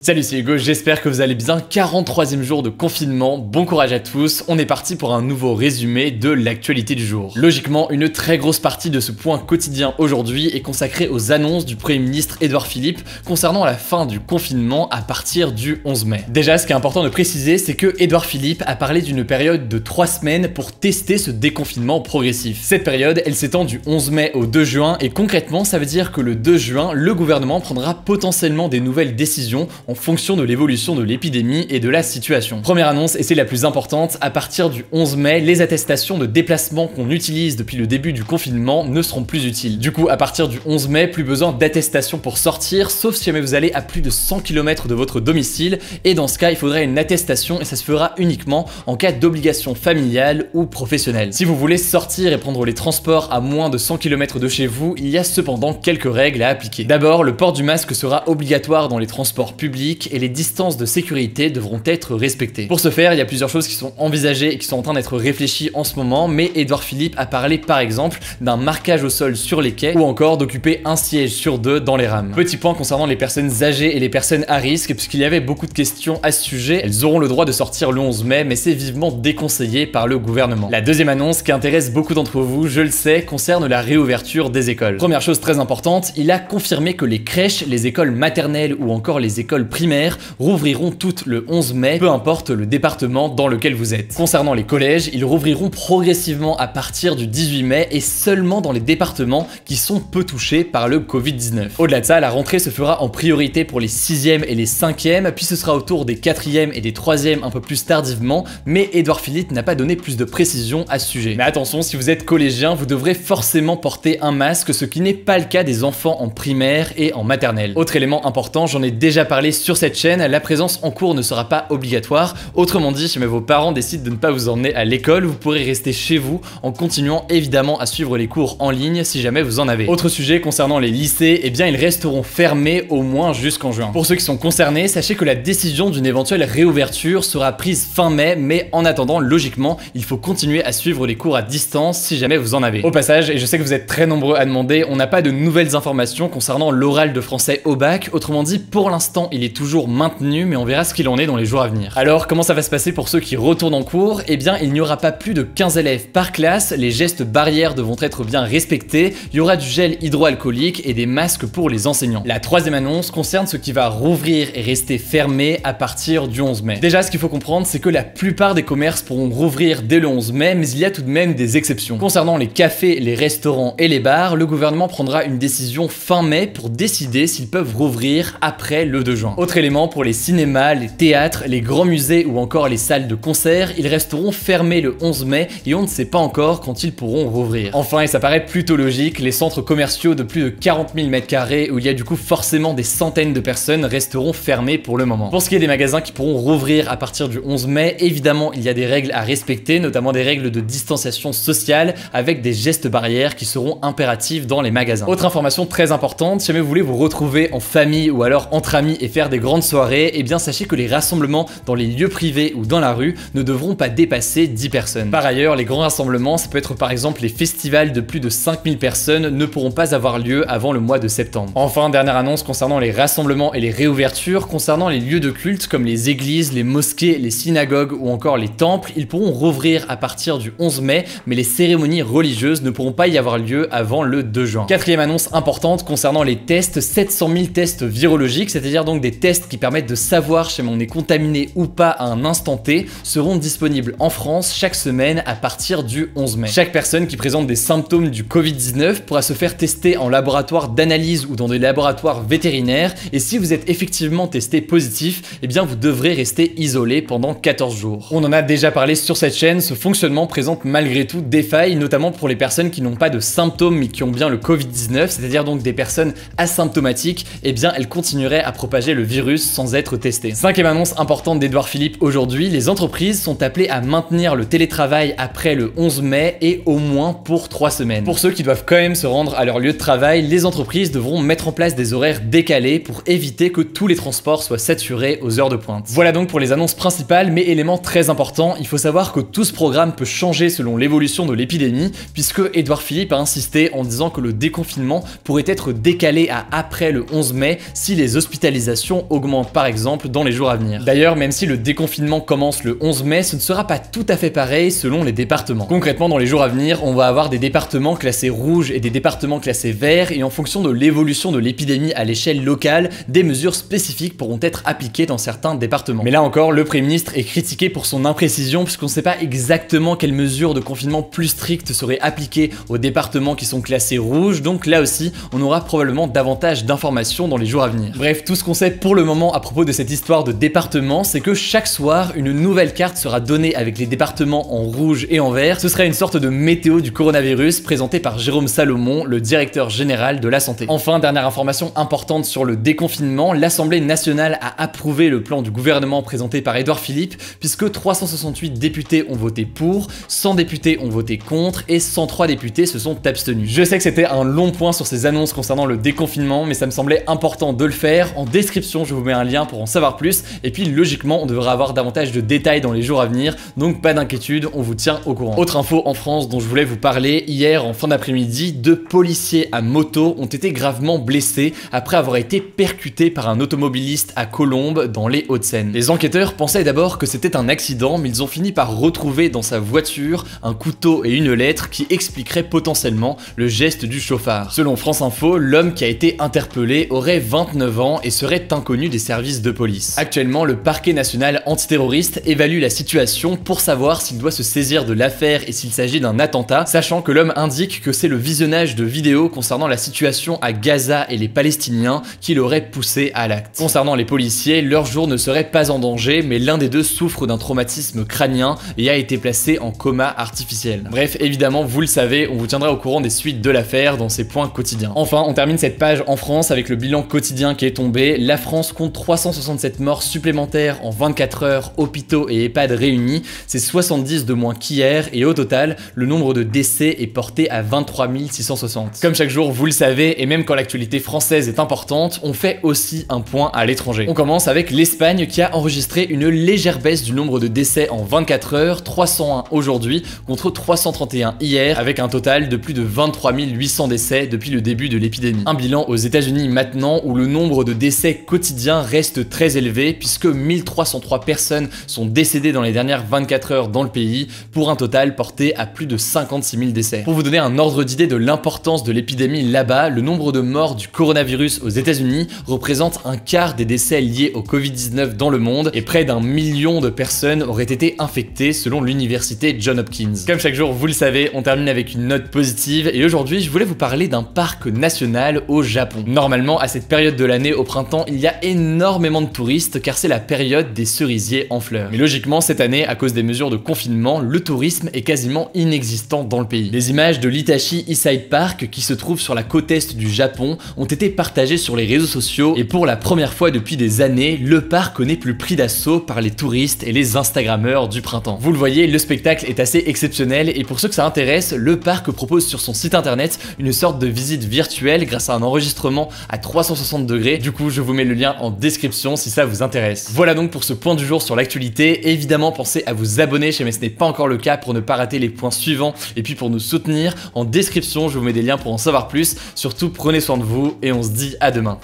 Salut, c'est Hugo, j'espère que vous allez bien. 43e jour de confinement, bon courage à tous. On est parti pour un nouveau résumé de l'actualité du jour. Logiquement, une très grosse partie de ce point quotidien aujourd'hui est consacrée aux annonces du Premier ministre Édouard Philippe concernant la fin du confinement à partir du 11 mai. Déjà, ce qui est important de préciser, c'est que Édouard Philippe a parlé d'une période de 3 semaines pour tester ce déconfinement progressif. Cette période, elle s'étend du 11 mai au 2 juin et concrètement, ça veut dire que le 2 juin, le gouvernement prendra potentiellement des nouvelles décisions en fonction de l'évolution de l'épidémie et de la situation. Première annonce, et c'est la plus importante, à partir du 11 mai, les attestations de déplacement qu'on utilise depuis le début du confinement ne seront plus utiles. Du coup, à partir du 11 mai, plus besoin d'attestation pour sortir, sauf si jamais vous allez à plus de 100 km de votre domicile, et dans ce cas, il faudrait une attestation et ça se fera uniquement en cas d'obligation familiale ou professionnelle. Si vous voulez sortir et prendre les transports à moins de 100 km de chez vous, il y a cependant quelques règles à appliquer. D'abord, le port du masque sera obligatoire dans les transports publics et les distances de sécurité devront être respectées. Pour ce faire, il y a plusieurs choses qui sont envisagées et qui sont en train d'être réfléchies en ce moment, mais Édouard Philippe a parlé par exemple d'un marquage au sol sur les quais ou encore d'occuper un siège sur 2 dans les rames. Petit point concernant les personnes âgées et les personnes à risque, puisqu'il y avait beaucoup de questions à ce sujet, elles auront le droit de sortir le 11 mai, mais c'est vivement déconseillé par le gouvernement. La deuxième annonce qui intéresse beaucoup d'entre vous, je le sais, concerne la réouverture des écoles. Première chose très importante, il a confirmé que les crèches, les écoles maternelles ou encore les écoles primaires rouvriront toutes le 11 mai, peu importe le département dans lequel vous êtes. Concernant les collèges, ils rouvriront progressivement à partir du 18 mai et seulement dans les départements qui sont peu touchés par le Covid-19. Au-delà de ça, la rentrée se fera en priorité pour les 6e et les 5e, puis ce sera au tour des 4e et des 3e un peu plus tardivement, mais Édouard Philippe n'a pas donné plus de précision à ce sujet. Mais attention, si vous êtes collégien, vous devrez forcément porter un masque, ce qui n'est pas le cas des enfants en primaire et en maternelle. Autre élément important, j'en ai déjà parlé sur cette chaîne, la présence en cours ne sera pas obligatoire. Autrement dit, si vos parents décident de ne pas vous emmener à l'école, vous pourrez rester chez vous en continuant évidemment à suivre les cours en ligne si jamais vous en avez. Autre sujet concernant les lycées, eh bien ils resteront fermés au moins jusqu'en juin. Pour ceux qui sont concernés, sachez que la décision d'une éventuelle réouverture sera prise fin mai, mais en attendant, logiquement, il faut continuer à suivre les cours à distance si jamais vous en avez. Au passage, et je sais que vous êtes très nombreux à demander, on n'a pas de nouvelles informations concernant l'oral de français au bac. Autrement dit, pour l'instant, il est toujours maintenu, mais on verra ce qu'il en est dans les jours à venir. Alors, comment ça va se passer pour ceux qui retournent en cours? Eh bien, il n'y aura pas plus de 15 élèves par classe, les gestes barrières devront être bien respectés, il y aura du gel hydroalcoolique et des masques pour les enseignants. La troisième annonce concerne ce qui va rouvrir et rester fermé à partir du 11 mai. Déjà, ce qu'il faut comprendre, c'est que la plupart des commerces pourront rouvrir dès le 11 mai, mais il y a tout de même des exceptions. Concernant les cafés, les restaurants et les bars, le gouvernement prendra une décision fin mai pour décider s'ils peuvent rouvrir après le 2 juin. Autre élément, pour les cinémas, les théâtres, les grands musées ou encore les salles de concert, ils resteront fermés le 11 mai et on ne sait pas encore quand ils pourront rouvrir. Enfin, et ça paraît plutôt logique, les centres commerciaux de plus de 40 000 m² où il y a du coup forcément des centaines de personnes resteront fermés pour le moment. Pour ce qui est des magasins qui pourront rouvrir à partir du 11 mai, évidemment il y a des règles à respecter, notamment des règles de distanciation sociale avec des gestes barrières qui seront impératifs dans les magasins. Autre information très importante, si jamais vous voulez vous retrouver en famille ou alors entre amis et faire des grandes soirées, eh bien sachez que les rassemblements dans les lieux privés ou dans la rue ne devront pas dépasser 10 personnes. Par ailleurs, les grands rassemblements, ça peut être par exemple les festivals de plus de 5000 personnes, ne pourront pas avoir lieu avant le mois de septembre. Enfin, dernière annonce concernant les rassemblements et les réouvertures, concernant les lieux de culte comme les églises, les mosquées, les synagogues ou encore les temples, ils pourront rouvrir à partir du 11 mai, mais les cérémonies religieuses ne pourront pas y avoir lieu avant le 2 juin. Quatrième annonce importante concernant les tests, 700 000 tests virologiques, c'est-à-dire donc des tests qui permettent de savoir si on est contaminé ou pas à un instant T, seront disponibles en France chaque semaine à partir du 11 mai. Chaque personne qui présente des symptômes du Covid-19 pourra se faire tester en laboratoire d'analyse ou dans des laboratoires vétérinaires, et si vous êtes effectivement testé positif, eh bien vous devrez rester isolé pendant 14 jours. On en a déjà parlé sur cette chaîne, ce fonctionnement présente malgré tout des failles, notamment pour les personnes qui n'ont pas de symptômes mais qui ont bien le Covid-19, c'est-à-dire donc des personnes asymptomatiques, eh bien elles continueraient à propager le virus sans être testées. Cinquième annonce importante d'Édouard Philippe aujourd'hui, les entreprises sont appelées à maintenir le télétravail après le 11 mai et au moins pour 3 semaines. Pour ceux qui doivent quand même se rendre à leur lieu de travail, les entreprises devront mettre en place des horaires décalés pour éviter que tous les transports soient saturés aux heures de pointe. Voilà donc pour les annonces principales, mais élément très important, il faut savoir que tout ce programme peut changer selon l'évolution de l'épidémie, puisque Édouard Philippe a insisté en disant que le déconfinement pourrait être décalé à après le 11 mai si les hospitalisations pollution augmente par exemple dans les jours à venir. D'ailleurs, même si le déconfinement commence le 11 mai, ce ne sera pas tout à fait pareil selon les départements. Concrètement, dans les jours à venir, on va avoir des départements classés rouges et des départements classés verts, et en fonction de l'évolution de l'épidémie à l'échelle locale, des mesures spécifiques pourront être appliquées dans certains départements. Mais là encore, le Premier ministre est critiqué pour son imprécision puisqu'on ne sait pas exactement quelles mesures de confinement plus strictes seraient appliquées aux départements qui sont classés rouges, donc là aussi, on aura probablement davantage d'informations dans les jours à venir. Bref, tout ce qu'on sait pour le moment à propos de cette histoire de département, c'est que chaque soir, une nouvelle carte sera donnée avec les départements en rouge et en vert. Ce sera une sorte de météo du coronavirus présentée par Jérôme Salomon, le directeur général de la santé. Enfin, dernière information importante sur le déconfinement, l'Assemblée nationale a approuvé le plan du gouvernement présenté par Édouard Philippe, puisque 368 députés ont voté pour, 100 députés ont voté contre et 103 députés se sont abstenus. Je sais que c'était un long point sur ces annonces concernant le déconfinement, mais ça me semblait important de le faire. En description, je vous mets un lien pour en savoir plus, et puis logiquement, on devrait avoir davantage de détails dans les jours à venir, donc pas d'inquiétude, on vous tient au courant. Autre info en France dont je voulais vous parler, hier en fin d'après-midi, 2 policiers à moto ont été gravement blessés après avoir été percutés par un automobiliste à Colombes dans les Hauts-de-Seine. Les enquêteurs pensaient d'abord que c'était un accident, mais ils ont fini par retrouver dans sa voiture un couteau et une lettre qui expliqueraient potentiellement le geste du chauffard. Selon France Info, l'homme qui a été interpellé aurait 29 ans et serait inconnu des services de police. Actuellement, le parquet national antiterroriste évalue la situation pour savoir s'il doit se saisir de l'affaire et s'il s'agit d'un attentat, sachant que l'homme indique que c'est le visionnage de vidéos concernant la situation à Gaza et les Palestiniens qui l'aurait poussé à l'acte. Concernant les policiers, leur jour ne serait pas en danger, mais l'un des deux souffre d'un traumatisme crânien et a été placé en coma artificiel. Bref, évidemment, vous le savez, on vous tiendra au courant des suites de l'affaire dans ses points quotidiens. Enfin, on termine cette page en France avec le bilan quotidien qui est tombé. La France compte 367 morts supplémentaires en 24 heures, hôpitaux et EHPAD réunis. C'est 70 de moins qu'hier et au total, le nombre de décès est porté à 23 660. Comme chaque jour, vous le savez, et même quand l'actualité française est importante, on fait aussi un point à l'étranger. On commence avec l'Espagne qui a enregistré une légère baisse du nombre de décès en 24 heures, 301 aujourd'hui contre 331 hier, avec un total de plus de 23 800 décès depuis le début de l'épidémie. Un bilan aux États-Unis maintenant où le nombre de décès quotidiens reste très élevé puisque 1303 personnes sont décédées dans les dernières 24 heures dans le pays pour un total porté à plus de 56 000 décès. Pour vous donner un ordre d'idée de l'importance de l'épidémie là-bas, le nombre de morts du coronavirus aux États-Unis représente un quart des décès liés au Covid-19 dans le monde et près d'1 million de personnes auraient été infectées selon l'université Johns Hopkins. Comme chaque jour, vous le savez, on termine avec une note positive et aujourd'hui, je voulais vous parler d'un parc national au Japon. Normalement, à cette période de l'année, au printemps, il y a énormément de touristes car c'est la période des cerisiers en fleurs. Mais logiquement, cette année, à cause des mesures de confinement, le tourisme est quasiment inexistant dans le pays. Les images de l'Itachi Eastside Park, qui se trouve sur la côte est du Japon, ont été partagées sur les réseaux sociaux et pour la première fois depuis des années, le parc n'est plus pris d'assaut par les touristes et les instagrammeurs du printemps. Vous le voyez, le spectacle est assez exceptionnel et pour ceux que ça intéresse, le parc propose sur son site internet une sorte de visite virtuelle grâce à un enregistrement à 360 degrés. Du coup, je vous mets le lien en description si ça vous intéresse. Voilà donc pour ce point du jour sur l'actualité. Évidemment, pensez à vous abonner si jamais ce n'est pas encore le cas pour ne pas rater les points suivants et puis pour nous soutenir. En description, je vous mets des liens pour en savoir plus. Surtout, prenez soin de vous et on se dit à demain.